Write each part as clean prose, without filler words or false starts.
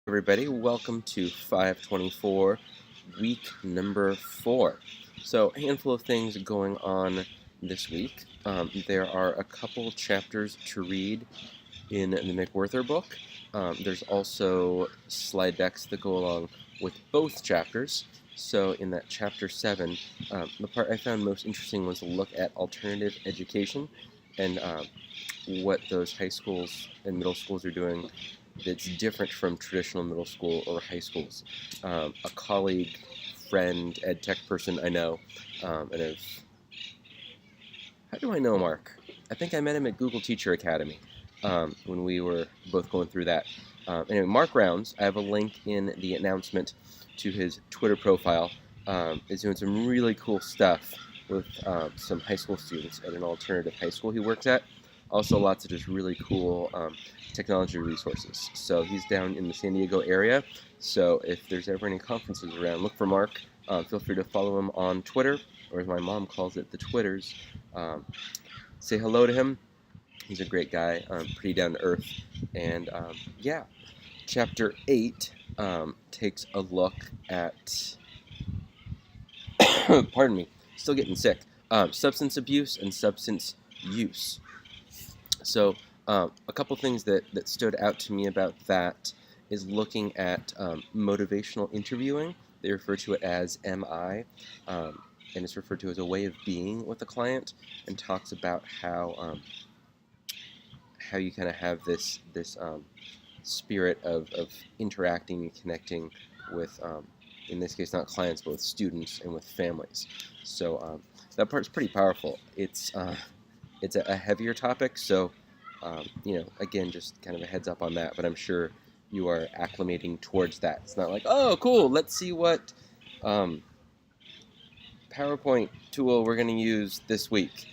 Everybody, welcome to 524, week number 4. So, a handful of things going on this week. There are a couple chapters to read in the McWhirter book. There's also slide decks that go along with both chapters. So, in that chapter 7, the part I found most interesting was a look at alternative education and what those high schools and middle schools are doing that's different from traditional middle school or high schools. A colleague, friend, ed tech person I know, and how do I know Mark? I think I met him at Google Teacher Academy when we were both going through that. Anyway, Mark Rounds, I have a link in the announcement to his Twitter profile, is doing some really cool stuff with some high school students at an alternative high school he works at. Also, lots of just really cool technology resources. So he's down in the San Diego area. So if there's ever any conferences around, look for Mark. Feel free to follow him on Twitter, or as my mom calls it, the Twitters. Say hello to him. He's a great guy, pretty down to earth. And yeah, chapter 8 takes a look at, pardon me, still getting sick, substance abuse and substance use. So a couple things that stood out to me about that is looking at motivational interviewing. They refer to it as MI, and it's referred to as a way of being with a client, and talks about how you kind of have this spirit of interacting and connecting with, in this case, not clients, but with students and with families. So that part's pretty powerful. It's a heavier topic, so again, just kind of a heads up on that, but I'm sure you are acclimating towards that. It's not like, oh, cool, let's see what PowerPoint tool we're going to use this week.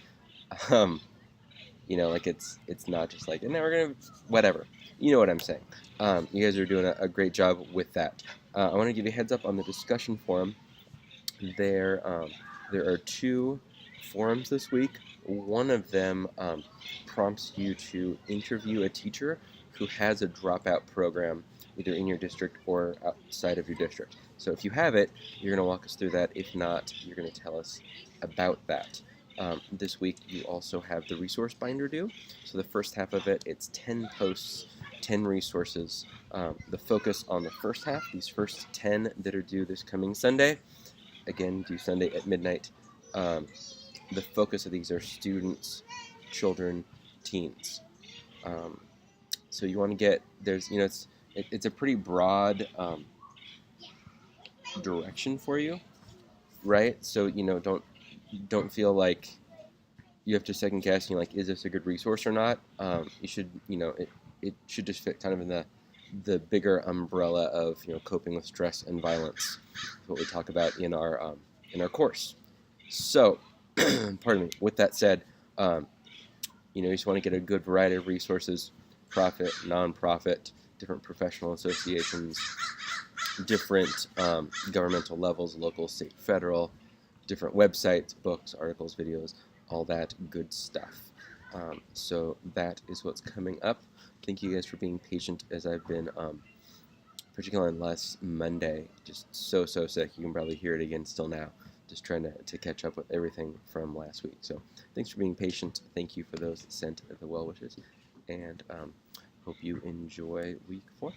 Like it's not just like, and now we're going to, whatever. You know what I'm saying. You guys are doing a great job with that. I want to give you a heads up on the discussion forum. There are 2 forums this week. One of them prompts you to interview a teacher who has a dropout program either in your district or outside of your district. So if you have it, you're going to walk us through that. If not, you're going to tell us about that. This week you also have the resource binder due. So the first half of it, it's 10 posts, 10 resources. The focus on the first half, these first 10 that are due this coming Sunday, again, due Sunday at midnight. The focus of these are students, children, teens. So you want to get, it's a pretty broad direction for you, right? So, don't feel like you have to second guess, is this a good resource or not? You should, it should just fit kind of in the bigger umbrella of, coping with stress and violence. That's what we talk about in our course. So, pardon me, with that said, you just want to get a good variety of resources, profit, nonprofit, different professional associations, different governmental levels, local, state, federal, different websites, books, articles, videos, all that good stuff. So that is what's coming up. Thank you guys for being patient as I've been, particularly on last Monday, just so sick. You can probably hear it again still now. Just trying to catch up with everything from last week. So thanks for being patient. Thank you for those that sent the well wishes. And hope you enjoy week 4.